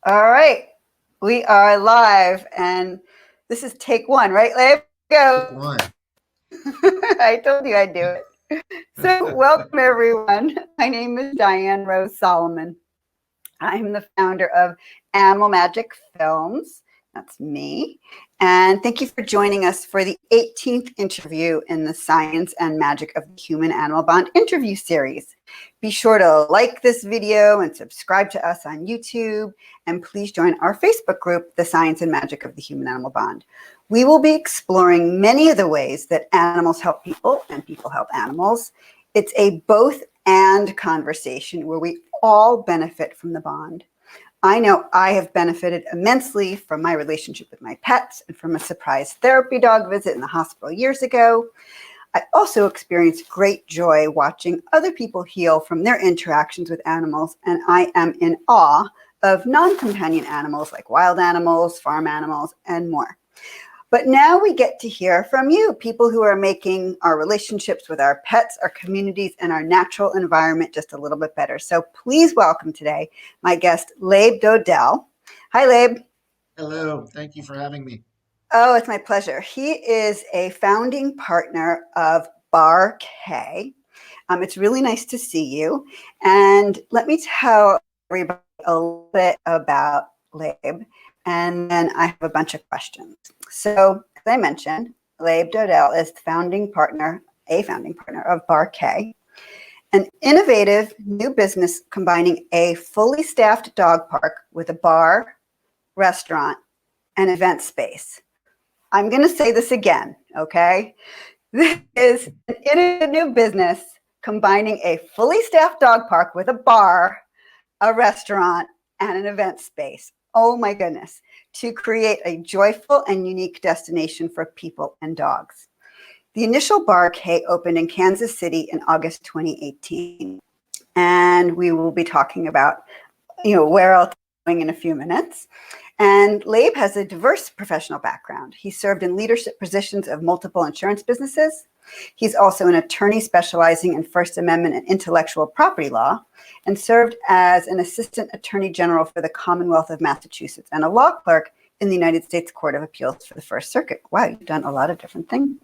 All right, we are live, and this is take one, right, Leib? Take Go. one. I told you I'd do it. So, welcome everyone. My name is Diane Rose Solomon. I'm the founder of Animal Magic Films. That's me. And thank you for joining us for the 18th interview in the Science and Magic of the Human Animal Bond interview series. Be sure to like this video and subscribe to us on YouTube. And please join our Facebook group, The Science and Magic of the Human Animal Bond. We will be exploring many of the ways that animals help people and people help animals. It's a both and conversation where we all benefit from the bond. I know I have benefited immensely from my relationship with my pets and from a surprise therapy dog visit in the hospital years ago. I also experienced great joy watching other people heal from their interactions with animals, and I am in awe of non-companion animals like wild animals, farm animals, and more. But now we get to hear from you, people who are making our relationships with our pets, our communities, and our natural environment just a little bit better. So please welcome today my guest, Leib Dodell. Hi, Leib. Hello. Thank you for having me. Oh, it's my pleasure. He is a founding partner of Bar K. It's really nice to see you. And let me tell everybody a little bit about Leib, and then I have a bunch of questions. So, as I mentioned, Leib Dodell is a founding partner of Bar K, an innovative new business combining a fully staffed dog park with a bar, restaurant, and event space. I'm going to say this again, okay? This is an innovative new business combining a fully staffed dog park with a bar, a restaurant, and an event space. Oh my goodness, to create a joyful and unique destination for people and dogs. The initial Bar K opened in Kansas City in August 2018. And we will be talking about, where else going in a few minutes. And Leib has a diverse professional background. He served in leadership positions of multiple insurance businesses. He's also an attorney specializing in First Amendment and intellectual property law, and served as an assistant attorney general for the Commonwealth of Massachusetts and a law clerk in the United States Court of Appeals for the First Circuit. Wow, you've done a lot of different things.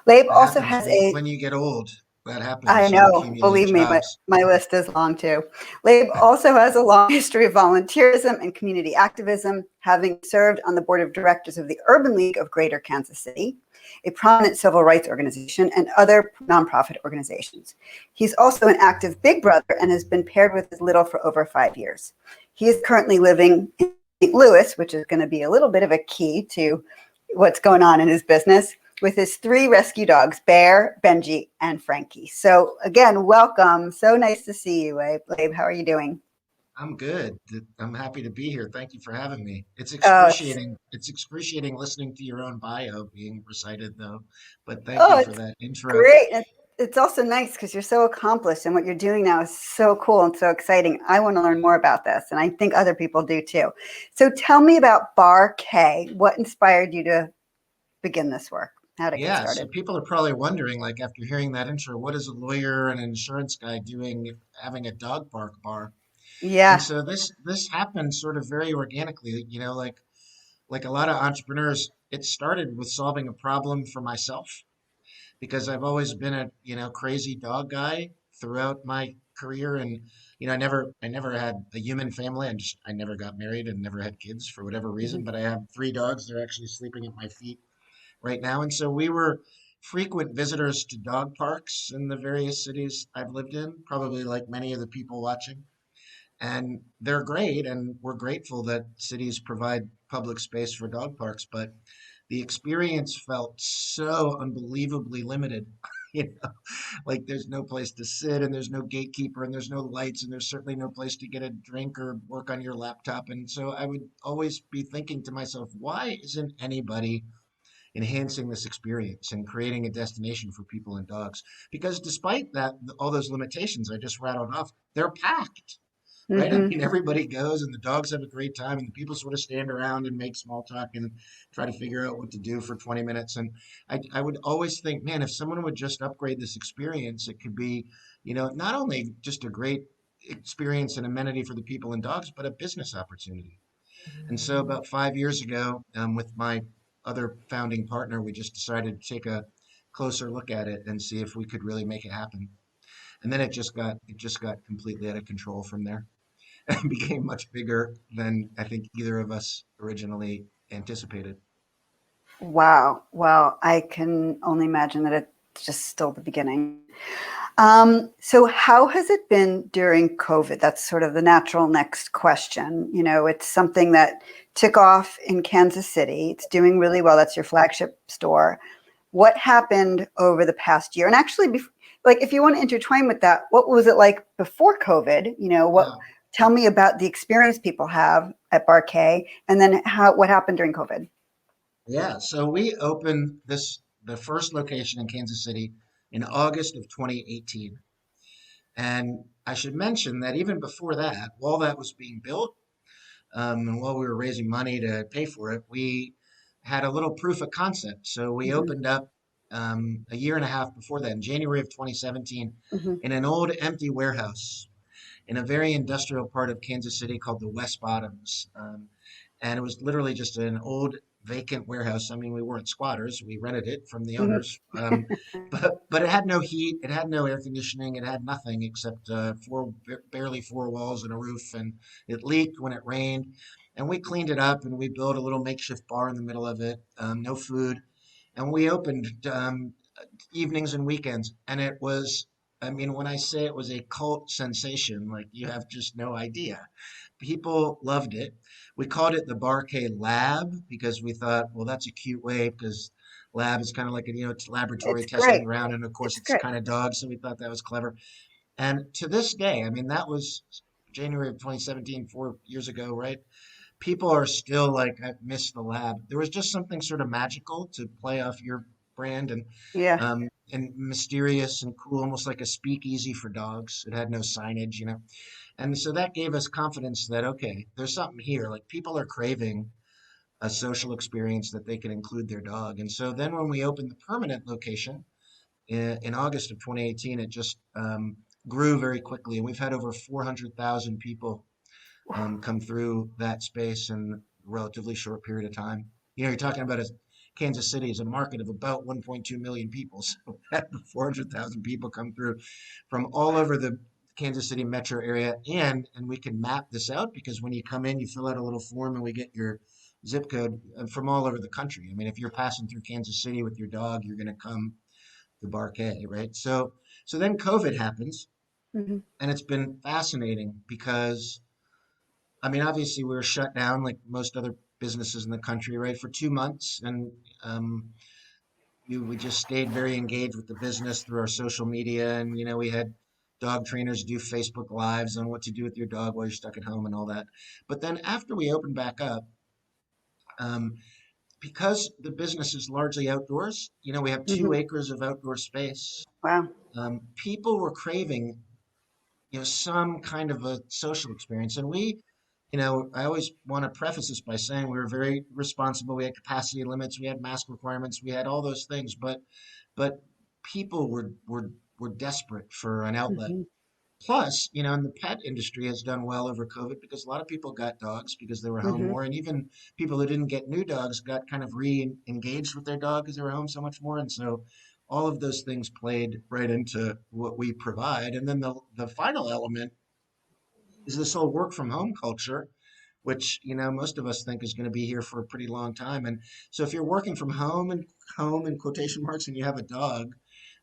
Leib That also happens has a when you get old. That I happens. You know, accumulate believe me, jobs. my list is long too. Leib also has a long history of volunteerism and community activism, having served on the board of directors of the Urban League of Greater Kansas City, a prominent civil rights organization, and other nonprofit organizations. He's also an active big brother and has been paired with his little for over 5 years. He is currently living in St. Louis, which is going to be a little bit of a key to what's going on in his business, with his 3 rescue dogs, Bear, Benji, and Frankie. So again, welcome. So nice to see you, Leib. How are you doing? I'm good. I'm happy to be here. Thank you for having me. It's Oh, it's, excruciating. It's excruciating listening to your own bio being recited, though. But thank you oh, for it's that intro. great. It's also nice because you're so accomplished and what you're doing now is so cool and so exciting. I want to learn more about this, and I think other people do too. So tell me about Bar K. What inspired you to begin this work? How to get Yeah, so started? people are probably wondering, like, after hearing that intro, what is a lawyer and an insurance guy doing having a dog park bar? And Yeah. so this happened sort of very organically, like a lot of entrepreneurs, it started with solving a problem for myself because I've always been a, crazy dog guy throughout my career. And, I never had a human family. I never got married and never had kids for whatever reason, Mhm. but I have 3 dogs. They're actually sleeping at my feet right now. And so we were frequent visitors to dog parks in the various cities I've lived in, probably like many of the people watching. And they're great, and we're grateful that cities provide public space for dog parks, but the experience felt so unbelievably limited. You know, like there's no place to sit, and there's no gatekeeper, and there's no lights, and there's certainly no place to get a drink or work on your laptop. And so I would always be thinking to myself, why isn't anybody enhancing this experience and creating a destination for people and dogs? Because despite that, all those limitations I just rattled off, they're packed, right? I Mhm. mean, everybody goes and the dogs have a great time and the people sort of stand around and make small talk and try to figure out what to do for 20 minutes. And I would always think, man, if someone would just upgrade this experience, it could be, not only just a great experience and amenity for the people and dogs, but a business opportunity. And so about 5 years ago, with my other founding partner, we just decided to take a closer look at it and see if we could really make it happen. And then it just got completely out of control from there and became much bigger than I think either of us originally anticipated. Wow. Well, I can only imagine that it's just still the beginning. So how has it been during COVID? That's sort of the natural next question. You know, it's something that took off in Kansas City. It's doing really well. That's your flagship store. What happened over the past year? And actually, like, if you want to intertwine with that, what was it like before COVID? You know, Yeah. tell me about the experience people have at Bar K, and then what happened during COVID. Yeah. So we opened the first location in Kansas City in August of 2018. And I should mention that even before that, while that was being built, and while we were raising money to pay for it, we had a little proof of concept. So we Hmm. opened up a year and a half before that, in January of 2017, Hmm. in an old empty warehouse in a very industrial part of Kansas City called the West Bottoms. And it was literally just an old vacant warehouse. I mean, we weren't squatters. We rented it from the Hmm. owners. But it had no heat. It had no air conditioning. It had nothing except barely four walls and a roof. And it leaked when it rained. And we cleaned it up and we built a little makeshift bar in the middle of it. No food. And we opened evenings and weekends. And it was, I mean, when I say it was a cult sensation, like you have just no idea. People loved it. We called it the Barcade Lab because we thought, well, that's a cute way because lab is kind of like a, it's laboratory It's testing great. ground, and of course It's it's great. kind of dog, so we thought that was clever. And to this day, I mean, that was January of 2017, 4 years ago, right? People are still like, I miss the lab. There was just something sort of magical to play off your brand Yeah. and mysterious and cool, almost like a speakeasy for dogs. It had no signage, and so that gave us confidence that, okay, there's something here. Like people are craving a social experience that they can include their dog. And so then when we opened the permanent location in August of 2018, it just grew very quickly. And we've had over 400,000 people come through that space in a relatively short period of time. You're talking about Kansas City is a market of about 1.2 million people. So that 400,000 people come through from all over the Kansas City metro area. And we can map this out because when you come in, you fill out a little form and we get your zip code from all over the country. I mean, if you're passing through Kansas City with your dog, you're going to come to Barquet, right? So then COVID happens, Hmm. and it's been fascinating because I mean, obviously we were shut down like most other businesses in the country, right, for 2 months, and um, we just stayed very engaged with the business through our social media, and we had dog trainers do Facebook Lives on what to do with your dog while you're stuck at home and all that. But then after we opened back up, um, because the business is largely outdoors, we have Hmm. 2 acres of outdoor space. Wow. People were craving some kind of a social experience. And I always want to preface this by saying we were very responsible. We had capacity limits, we had mask requirements, we had all those things, but people were desperate for an outlet. Hmm. Plus, and the pet industry has done well over COVID because a lot of people got dogs because they were home Hmm. more, and even people who didn't get new dogs got kind of re-engaged with their dog because they were home so much more. And so all of those things played right into what we provide. And then the final element is this whole work from home culture, which most of us think is going to be here for a pretty long time. And so if you're working from home in quotation marks and you have a dog,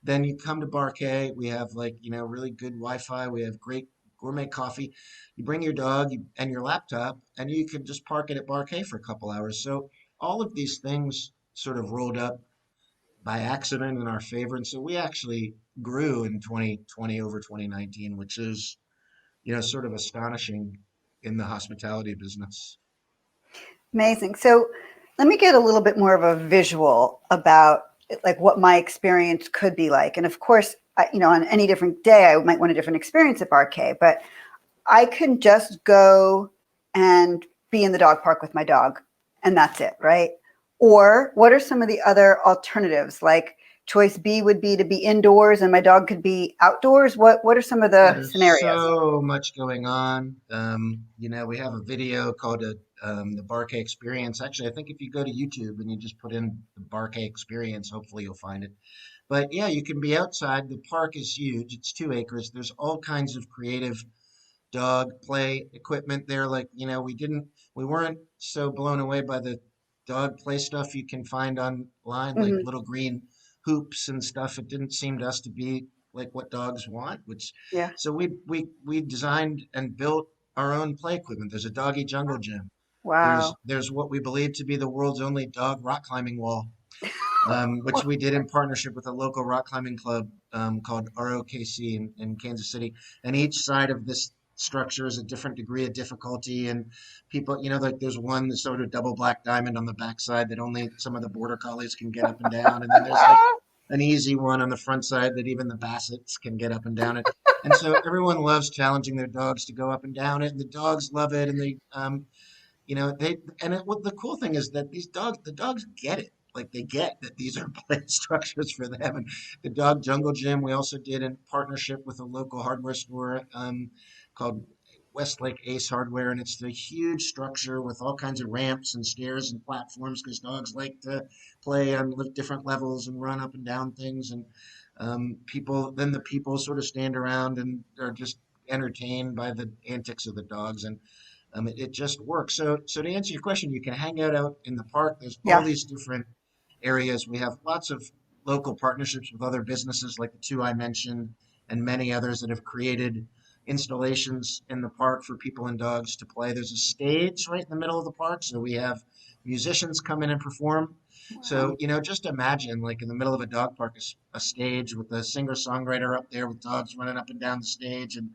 then you come to Barquet. We have like really good Wi-Fi. We have great gourmet coffee. You bring your dog and your laptop, and you can just park it at Barquet for a couple hours. So all of these things sort of rolled up by accident in our favor, and so we actually grew in 2020 over 2019, which is sort of astonishing in the hospitality business. Amazing. So let me get a little bit more of a visual about like what my experience could be like. And of course, on any different day, I might want a different experience at Bar K, but I can just go and be in the dog park with my dog, and that's it, right? Or what are some of the other alternatives, like choice B would be to be indoors and my dog could be outdoors? What are some of Yeah, the there's scenarios? so much going on. We have a video called the Barkay Experience. Actually, I think if you go to YouTube and you just put in the Barkay Experience, hopefully you'll find it. But yeah, you can be outside. The park is huge. It's 2 acres. There's all kinds of creative dog play equipment there. Like, we weren't so blown away by the dog play stuff you can find online, like Hmm. little green hoops and stuff. It didn't seem to us to be like what dogs want, Yeah. so we designed and built our own play equipment. There's a Doggy Jungle Gym. Wow. There's what we believe to be the world's only dog rock climbing wall, which we did in partnership with a local rock climbing club called ROKC in Kansas City. And each side of this structure is a different degree of difficulty. And people, like there's one that's sort of double black diamond on the backside that only some of the border collies can get up and down. And then there's like an easy one on the front side that even the Bassets can get up and down it. And so everyone loves challenging their dogs to go up and down it, and the dogs love it, and what the cool thing is that the dogs get it. Like they get that these are play structures for them. And the Dog Jungle Gym, we also did in partnership with a local hardware store called Westlake Ace Hardware, and it's the huge structure with all kinds of ramps and stairs and platforms because dogs like to play on different levels and run up and down things. And the people sort of stand around and are just entertained by the antics of the dogs. And it just works. So to answer your question, you can hang out in the park. There's all Yeah. these different areas. We have lots of local partnerships with other businesses, like the two I mentioned, and many others that have created installations in the park for people and dogs to play. There's a stage right in the middle of the park, so we have musicians come in and perform. So, Wow. just imagine like in the middle of a dog park, a stage with a singer-songwriter up there with dogs running up and down the stage. And,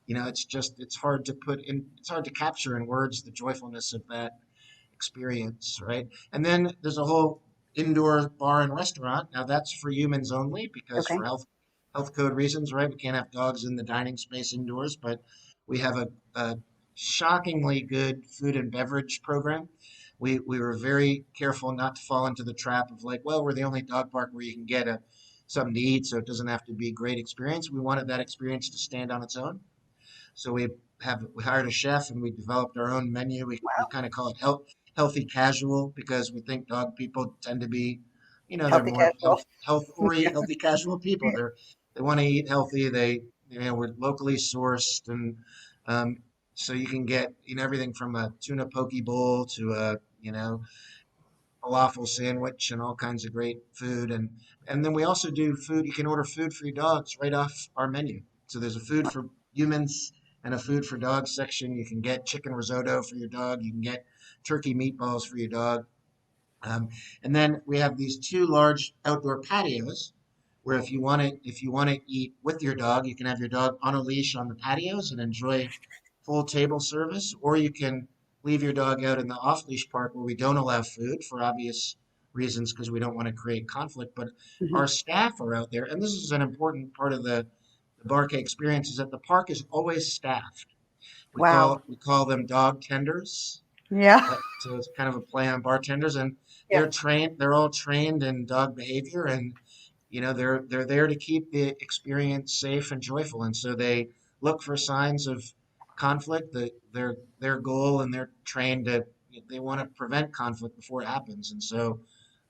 it's hard to capture in words the joyfulness of that experience, right? And then there's a whole indoor bar and restaurant. Now that's for humans only because Okay. for health code reasons, right? We can't have dogs in the dining space indoors, but we have a shockingly good food and beverage program. We were very careful not to fall into the trap of like, well, we're the only dog park where you can get something to eat, so it doesn't have to be a great experience. We wanted that experience to stand on its own. So we hired a chef and we developed our own menu. We kind of call it healthy casual because we think dog people tend to be, they're Healthy more casual. healthy casual people. They want to eat healthy. We're locally sourced, and um, so you can get everything from a tuna poke bowl to a falafel sandwich and all kinds of great food. And then we also do food. You can order food for your dogs right off our menu. So there's a food for humans and a food for dogs section. You can get chicken risotto for your dog. You can get turkey meatballs for your dog. And then we have these two large outdoor patios where if you want to eat with your dog, you can have your dog on a leash on the patios and enjoy full table service, or you can leave your dog out in the off-leash park where we don't allow food for obvious reasons because we don't want to create conflict. But Hmm. our staff are out there, and this is an important part of the Barkay experience is that the park is always staffed. We Wow. call we call them dog tenders, Yeah. so it's kind of a play on bartenders, and Yeah. they're all trained in dog behavior, and they're there to keep the experience safe and joyful, and so they look for signs of conflict. Their goal, and they're trained to they want to prevent conflict before it happens, and so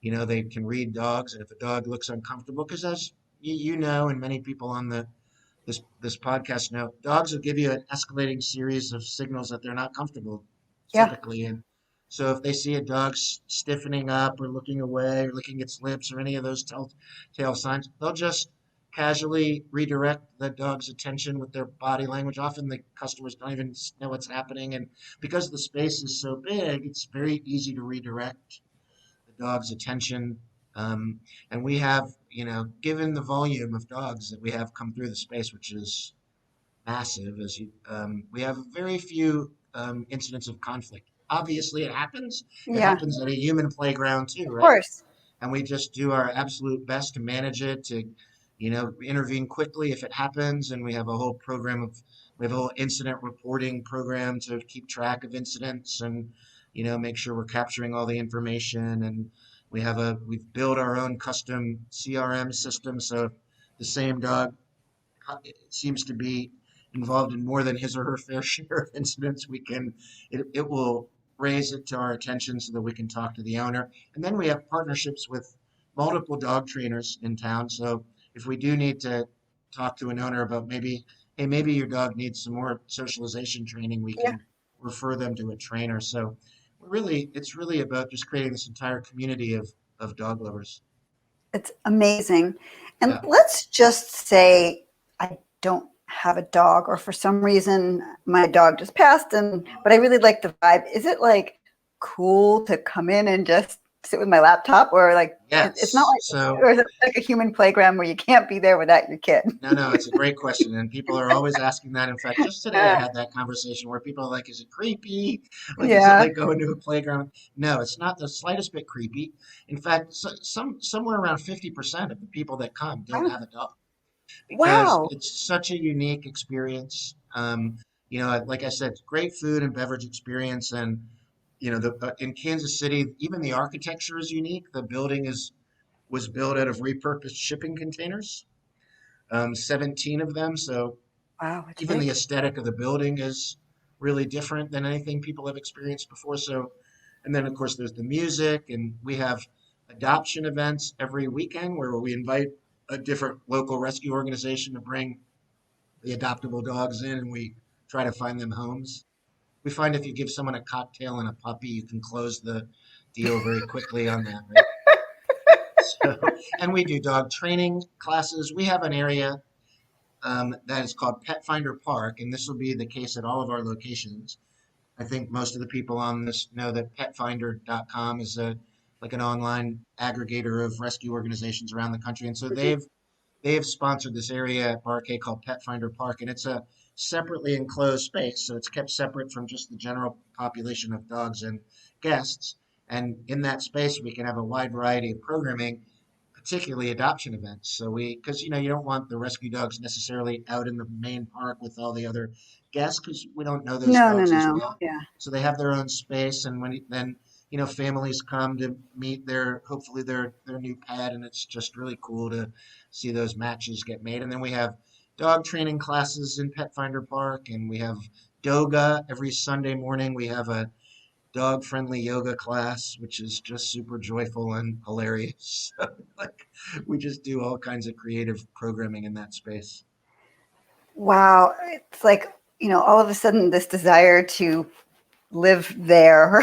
they can read dogs, and if a dog looks uncomfortable, because as and many people on this podcast know, dogs will give you an escalating series of signals that they're not comfortable Yeah. typically. And so if they see a dog stiffening up or looking away or licking its lips or any of those telltale signs, they'll just casually redirect the dog's attention with their body language. Often the customers don't even know what's happening. And because the space is so big, it's very easy to redirect the dog's attention. Um, and we have, given the volume of dogs that we have come through the space, which is massive, we have very few incidents of conflict. Obviously, it happens. It Yeah. happens at a human playground too, Of right? course. And we just do our absolute best to manage it, to intervene quickly if it happens. And we have a whole incident reporting program to keep track of incidents and make sure we're capturing all the information. And We've built our own custom CRM system, so the same dog seems to be involved in more than his or her fair share of incidents, it will raise it to our attention so that we can talk to the owner. And then we have partnerships with multiple dog trainers in town. So if we do need to talk to an owner about hey, maybe your dog needs some more socialization training, we Yeah. can refer them to a trainer. So it's really about just creating this entire community of dog lovers. It's amazing. And Yeah. let's just say I don't have a dog, or for some reason my dog just passed, but I really like the vibe. Is it like cool to come in and just sit with my laptop, or like it's not Yes. like, So or is it like a human playground where you can't be there without your kid? no, it's a great question, and people are always asking that. In fact, just today I had that conversation where people are like, "Is it creepy? Like, is it Yeah. like going to a playground?" No, it's not the slightest bit creepy. In fact, somewhere around 50% of the people that come don't have a dog because Wow. it's such a unique experience. Like I said, it's great food and beverage experience, and in Kansas City, even the architecture is unique. The building is was built out of repurposed shipping containers, 17 of them. So Wow, it's even the big. aesthetic of the building is really different than anything people have experienced before. So, and then of course there's the music, and we have adoption events every weekend where we invite a different local rescue organization to bring the adoptable dogs in, and we try to find them homes. We find if you give someone a cocktail and a puppy, you can close the deal very quickly on that, right? So, and we do dog training classes. We have an area that is called Pet Finder Park, and this will be the case at all of our locations. I think most of the people on this know that petfinder.com is like an online aggregator of rescue organizations around the country, and so they've sponsored this area at Barkay called Pet Finder Park, and it's a separately enclosed space, so it's kept separate from just the general population of dogs and guests. And in that space, we can have a wide variety of programming, particularly adoption events. Because you don't want the rescue dogs necessarily out in the main park with all the other guests because we don't know those No, no, dogs as no. well. Yeah. So they have their own space, and then families come to meet hopefully their new pet, and it's just really cool to see those matches get made. And then we have dog training classes in Pet Finder Park, and we have yoga every Sunday morning. We have a dog friendly yoga class, which is just super joyful and hilarious. Like we just do all kinds of creative programming in that space. Wow. It's like, all of a sudden this desire to live there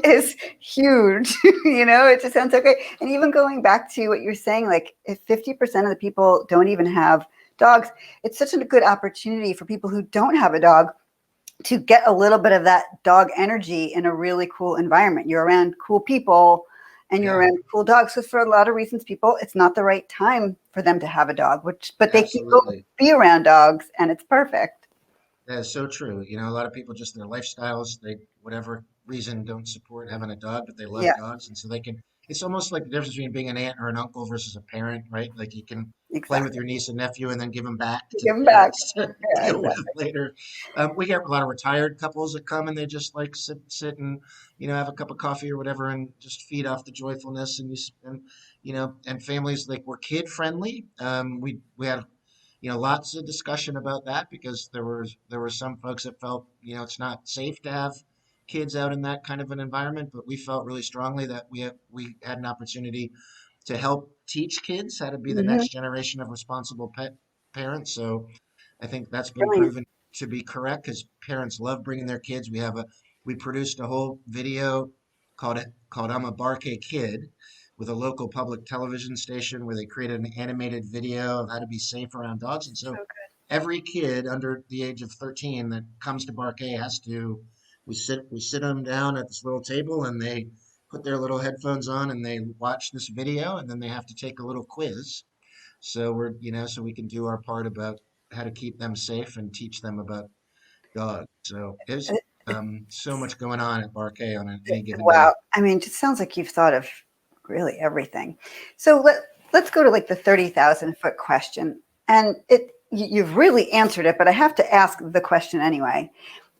is huge. It just sounds so great. And even going back to what you're saying, like if 50% of the people don't even have dogs, it's such a good opportunity for people who don't have a dog to get a little bit of that dog energy in a really cool environment. You're around cool people and you're Yeah, around cool dogs. So for a lot of reasons, people, it's not the right time for them to have a dog, but they can go absolutely. be around dogs and it's perfect. That is so true. A lot of people just their lifestyles, whatever reason, don't support having a dog, but they love Yeah, dogs, and so they can. It's almost like the difference between being an aunt or an uncle versus a parent, right? Like you can play with exactly. your niece and nephew and then give them back You to the give them back. parents to Yeah, deal with exactly. later. We get a lot of retired couples that come and they just like sit and have a cup of coffee or whatever and just feed off the joyfulness and families like we're kid friendly. We had lots of discussion about that because there were some folks that felt, it's not safe to have kids out in that kind of an environment, but we felt really strongly that we had an opportunity to help teach kids how to be the Hmm. next generation of responsible pet parents. So I think that's been Brilliant. proven to be correct because parents love bringing their kids. We produced a whole video called "I'm a Barkay Kid" with a local public television station where they created an animated video of how to be safe around dogs. And So so good. every kid under the age of 13 that comes to Barkay we sit them down at this little table and they put their little headphones on and they watch this video and then they have to take a little quiz. So we can do our part about how to keep them safe and teach them about dogs. So there's so much going on at Barkay on any given day. Wow. I mean, it just sounds like you've thought of really everything. So let's go to like the 30,000-foot question. And you've really answered it, but I have to ask the question anyway.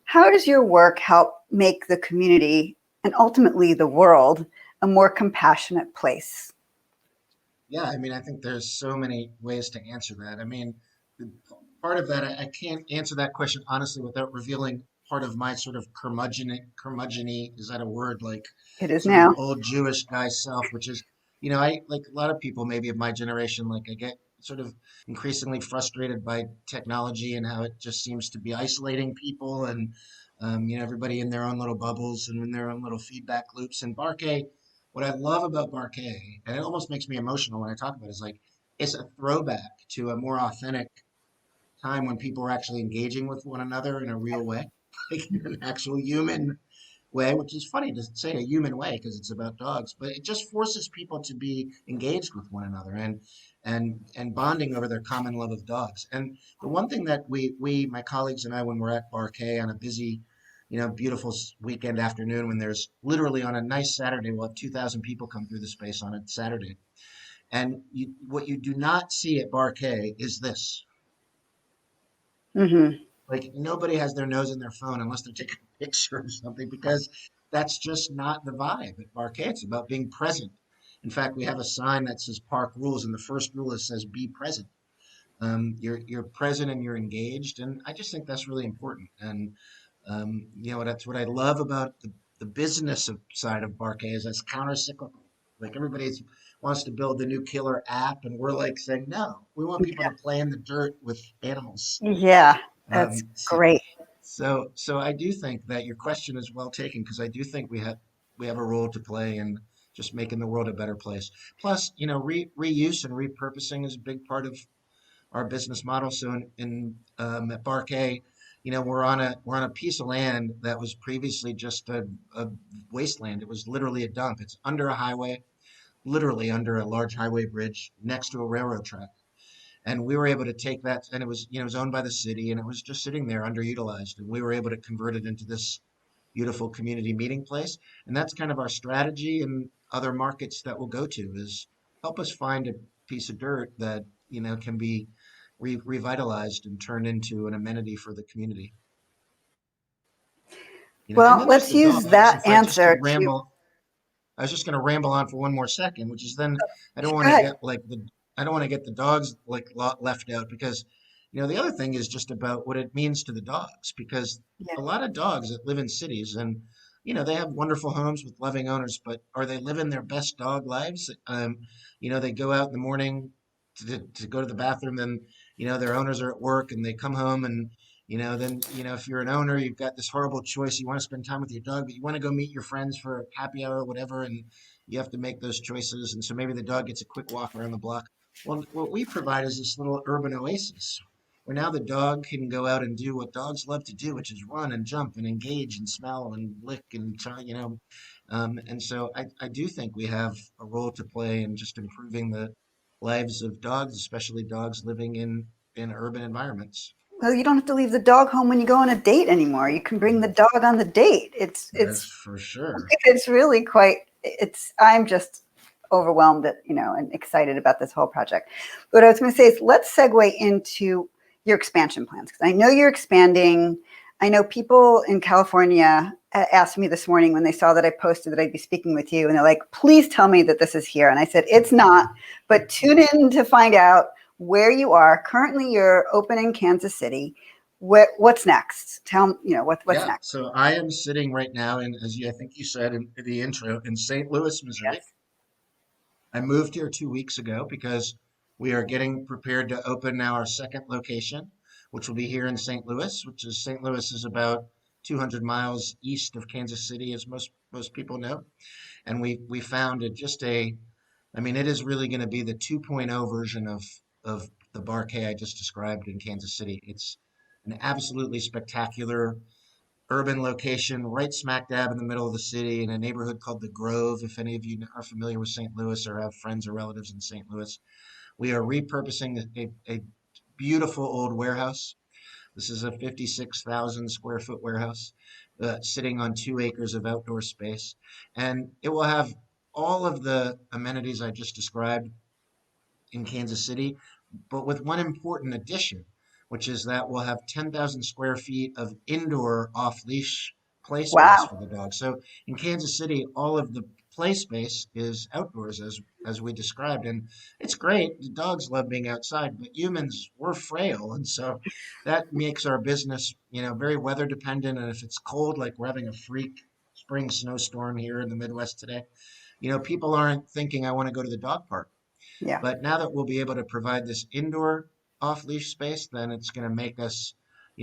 How does your work help make the community and ultimately the world a more compassionate place? Yeah, I mean, I think there's so many ways to answer that. I mean, the- part of that, I can't answer that question honestly without revealing part of my sort of curmudgeon is that a word? Like It is sort of now. old Jewish guy self, which is, I like a lot of people maybe of my generation, like I get sort of increasingly frustrated by technology and how it just seems to be isolating people and, everybody in their own little bubbles and in their own little feedback loops. And Barkay, what I love about Barkay, and it almost makes me emotional when I talk about it, is like it's a throwback to a more authentic time when people were actually engaging with one another in a real way, like in an actual human way, which is funny to say a human way because it's about dogs, but it just forces people to be engaged with one another and bonding over their common love of dogs. And the one thing that we my colleagues and I, when we're at Barkay on a busy, beautiful weekend afternoon, when there's literally on a nice Saturday, we'll have 2,000 people come through the space on a Saturday. And what you do not see at Barkay is this. Hmm. Like nobody has their nose in their phone unless they're taking a picture or something because that's just not the vibe at Barquet. It's about being present. In fact, we have a sign that says park rules, and the first rule is says be present. You're present and you're engaged, and I just think that's really important. And that's what I love about the business side of Barquet is that's counter-cyclical. Like everybody wants to build the new killer app, and we're like saying no, we want people to play in the dirt with animals. Yeah, that's Um, so, great. so I do think that your question is well taken because I do think we have a role to play in just making the world a better place. Plus, reuse and repurposing is a big part of our business model. So at Barkay, we're on a piece of land that was previously just a wasteland. It was literally a dump. It's under a highway, literally under a large highway bridge next to a railroad track. And we were able to take that, and it was owned by the city, and it was just sitting there underutilized. And we were able to convert it into this beautiful community meeting place. And that's kind of our strategy and other markets that we'll go to is help us find a piece of dirt that, can be revitalized and turned into an amenity for the community. And Well, then there's let's the use dogs. that If I just could answer to ramble, I was just going to ramble on for one more second, which is then I don't want go to ahead. get like the I don't want to get the dogs like left out because the other thing is just about what it means to the dogs because Yeah. a lot of dogs that live in cities and they have wonderful homes with loving owners, but are they living their best dog lives? They go out in the morning to go to the bathroom, then their owners are at work and they come home and then, if you're an owner, you've got this horrible choice. You want to spend time with your dog, but you want to go meet your friends for happy hour or whatever, and you have to make those choices. And so maybe the dog gets a quick walk around the block. Well, what we provide is this little urban oasis where now the dog can go out and do what dogs love to do, which is run and jump and engage and smell and lick and try. And so I do think we have a role to play in just improving the lives of dogs, especially dogs living in urban environments. Well, you don't have to leave the dog home when you go on a date anymore. You can bring the dog on the date. It's That's it's for sure. it's really quite it's I'm just overwhelmed at, and excited about this whole project. What I was going to say is let's segue into your expansion plans because I know you're expanding. I know people in California asked me this morning when they saw that I posted that I'd be speaking with you, and they're like, please tell me that this is here. And I said, it's not, but tune in to find out where you are. Currently, you're open in Kansas City. What's next? Tell me, what's Yeah, next? so I am sitting right now in, I think you said in the intro, in St. Louis, Missouri. Yes. I moved here 2 weeks ago because we are getting prepared to open now our second location, which will be here in St. Louis, which is St. Louis is about 200 miles east of Kansas City, as most people know. And we found it just I mean, it is really going to be the 2.0 version of the Barkay I just described in Kansas City. It's an absolutely spectacular urban location right smack dab in the middle of the city in a neighborhood called the Grove. If any of you are familiar with St. Louis or have friends or relatives in St. Louis, we are repurposing a beautiful old warehouse. This is a 56,000 square foot warehouse sitting on 2 acres of outdoor space. And it will have all of the amenities I just described in Kansas City, but with one important addition, which is that we'll have 10,000 square feet of indoor off leash play space Wow. for the dog. So in Kansas City, all of the play space is outdoors, as we described, and it's great. The dogs love being outside, but humans, we're frail, and so that makes our business, very weather dependent. And if it's cold, like we're having a freak spring snowstorm here in the Midwest today, people aren't thinking I want to go to the dog park. Yeah. But now that we'll be able to provide this indoor off-leash space, then it's going to make us,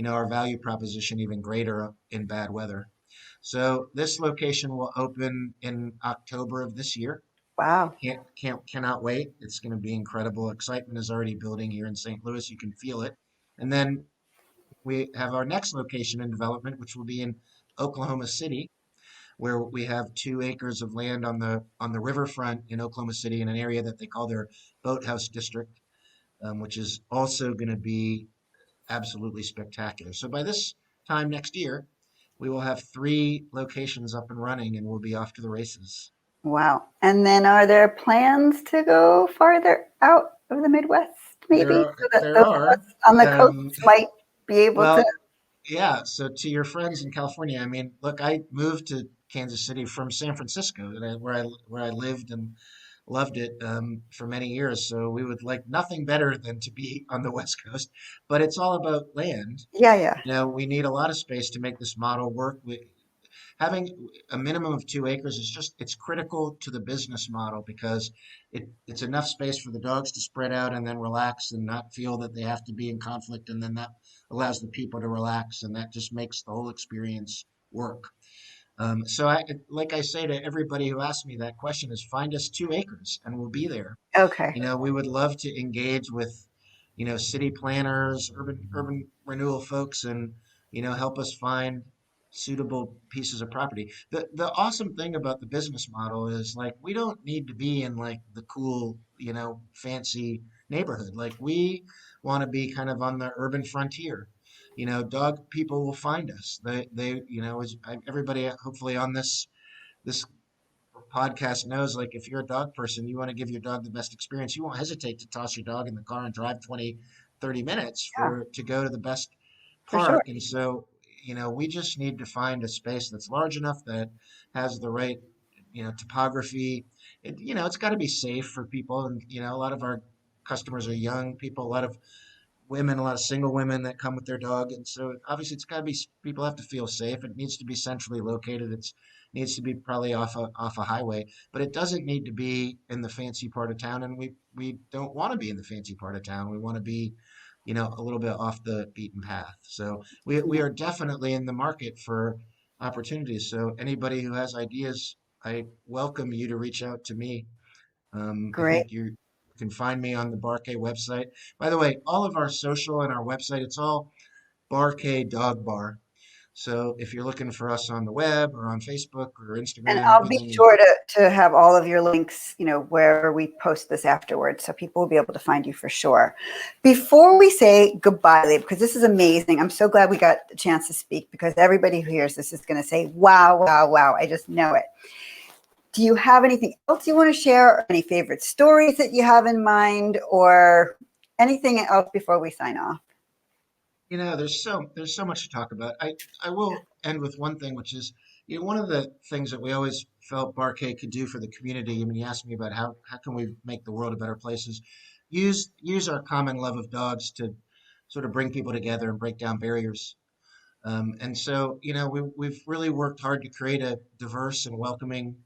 our value proposition even greater in bad weather. So this location will open in October of this year. Wow. Cannot wait. It's going to be incredible. Excitement is already building here in St. Louis. You can feel it. And then we have our next location in development, which will be in Oklahoma City, where we have 2 acres of land on the riverfront in Oklahoma City in an area that they call their boathouse district, which is also going to be absolutely spectacular. So by this time next year, we will have 3 locations up and running, and we'll be off to the races. Wow. And then are there plans to go farther out of the Midwest, There maybe, are, so that there those of are. us on the coast Um, might be able to? well, yeah. So to your friends in California, I mean, look, I moved to Kansas City from San Francisco, where I lived and loved it for many years. So we would like nothing better than to be on the West Coast. But it's all about land. Yeah, yeah. We need a lot of space to make this model work. Having a minimum of 2 acres is it's critical to the business model because it's enough space for the dogs to spread out and then relax and not feel that they have to be in conflict. And then that allows the people to relax, and that just makes the whole experience work. So like I say to everybody who asks me that question is find us 2 acres and we'll be there. Okay. We would love to engage with, city planners, urban renewal folks, and help us find suitable pieces of property. The awesome thing about the business model is like we don't need to be in like the cool, fancy neighborhood. Like we want to be kind of on the urban frontier. Dog people will find us. Everybody hopefully on this podcast knows, like if you're a dog person, you want to give your dog the best experience, you won't hesitate to toss your dog in the car and drive 20, 30 minutes Yeah, to go to the best for sure. park. And so, we just need to find a space that's large enough that has the right, topography. It's got to be safe for people. And, a lot of our customers are young people, a lot of women, a lot of single women that come with their dog. And so obviously it's got to be, people have to feel safe. It needs to be centrally located. It needs to be probably off a highway, but it doesn't need to be in the fancy part of town. And we don't want to be in the fancy part of town. We want to be, a little bit off the beaten path. So we Yeah, are definitely in the market for opportunities. So anybody who has ideas, I welcome you to reach out to me. I great. think you can find me on the Bark website. By the way, all of our social and our website, it's all Bark Dog Bar. So if you're looking for us on the web or on Facebook or And Instagram, I'll be everything is sure to have all of your links, where we post this afterwards, so people will be able to find you for sure. Before we say goodbye, Leib, because this is amazing, I'm so glad we got a chance to speak, because everybody who hears this is going to say, wow, wow, wow, I just know it. Do you have anything else you want to share, or any favorite stories that you have in mind, or anything else before we sign off? there's so much to talk about. I will end with one thing, which is, one of the things that we always felt Barkay could do for the community. I mean, you asked me about how can we make the world a better place, is use our common love of dogs to sort of bring people together and break down barriers. And so, we've really worked hard to create a diverse and welcoming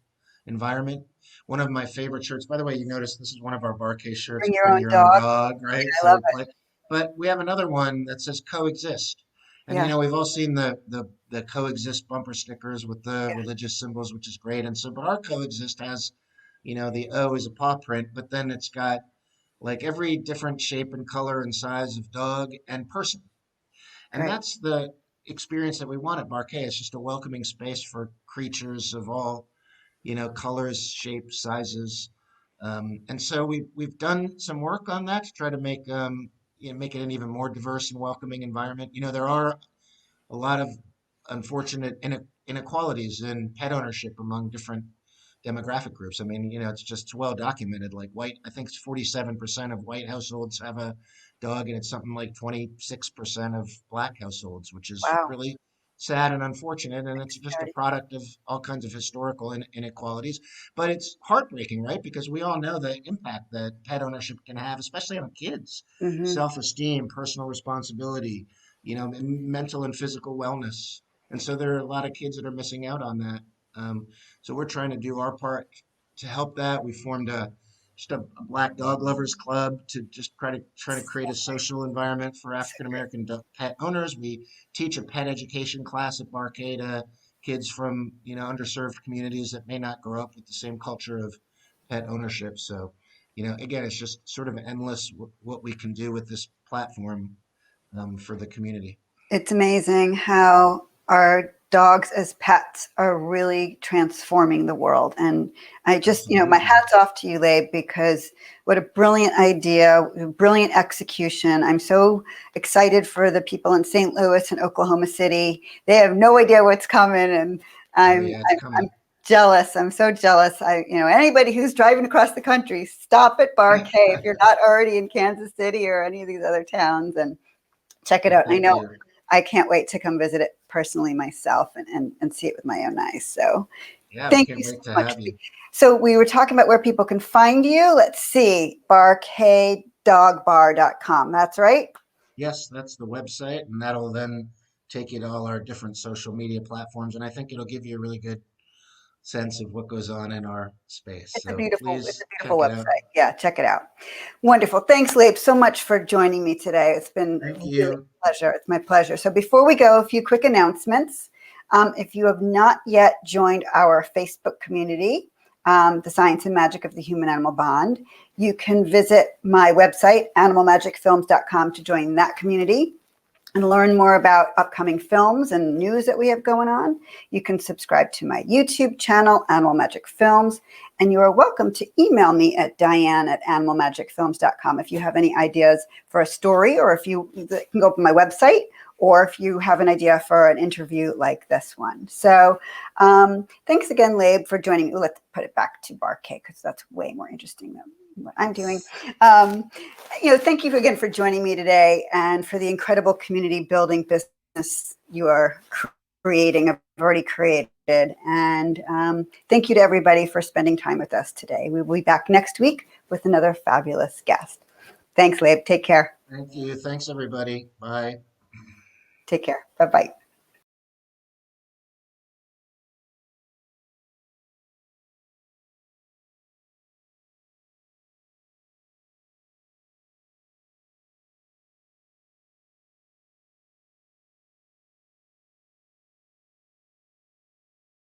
environment. One of my favorite shirts, by the way, you notice this is one of our Barcade shirts, Bring your bring own your own dog. dog, right? I love So, but we have another one that says coexist. it. And, Yeah, we've all seen the coexist bumper stickers with the yeah, religious symbols, which is great. And so, but our coexist has, the O is a paw print, but then it's got like every different shape and color and size of dog and person. And great. that's the experience that we want at Barquet. It's just a welcoming space for creatures of all, colors, shapes, sizes. And so we've done some work on that to try to make it an even more diverse and welcoming environment. There are a lot of unfortunate inequalities in pet ownership among different demographic groups. I mean, it's just well documented. Like I think it's 47% of white households have a dog, and it's something like 26% of black households, which is Wow. really sad and unfortunate, and it's just a product of all kinds of historical inequalities. But it's heartbreaking, right? Because we all know the impact that pet ownership can have, especially on kids. Hmm. Self-esteem, personal responsibility, mental and physical wellness. And so there are a lot of kids that are missing out on that. So we're trying to do our part to help that. We formed a Black Dog Lovers Club to just try to create a social environment for African American pet owners. We teach a pet education class at Barcade to kids from underserved communities that may not grow up with the same culture of pet ownership. So, again, it's just sort of endless what we can do with this platform for the community. It's amazing how our dogs as pets are really transforming the world. And I just, my Absolutely. hat's off to you, Leib, because what a brilliant idea, brilliant execution. I'm so excited for the people in St. Louis and Oklahoma City. They have no idea what's coming. And Oh I'm, yeah, it's I'm coming. jealous. I'm so jealous. Anybody who's driving across the country, stop at Bar K if you're not already in Kansas City or any of these other towns, and check it Well, out. I thank know you. I can't wait to come visit it personally myself and see it with my own eyes. So Yeah, we thank can't you so wait to much. have you. So we were talking about where people can find you. Let's see, barkdogbar.com. That's right. Yes, that's the website, and that'll then take you to all our different social media platforms, and I think it'll give you a really good sense of what goes on in our space. So It's please a beautiful check it out. website. Yeah, check it out. Wonderful. Thanks, Leib, so much for joining me today. It's been Thank really you. a pleasure. It's my pleasure. So before we go, a few quick announcements. If you have not yet joined our Facebook community, The Science and Magic of the Human Animal Bond, you can visit my website, animalmagicfilms.com, to join that community and learn more about upcoming films and news that we have going on. You can subscribe to my YouTube channel, Animal Magic Films, and you are welcome to email me at diane@animalmagicfilms.com if you have any ideas for a story, or if you can go up to my website, or if you have an idea for an interview like this one. So thanks again, Leib, for joining me. Let's put it back to Barcade because that's way more interesting than what I'm doing. Um, Thank you again for joining me today and for the incredible community building business you are creating, have already created. And thank you to everybody for spending time with us today. We will be back next week with another fabulous guest. Thanks, Leib. Take care. Thank you. Thanks, everybody. Bye. Take care. Bye-bye.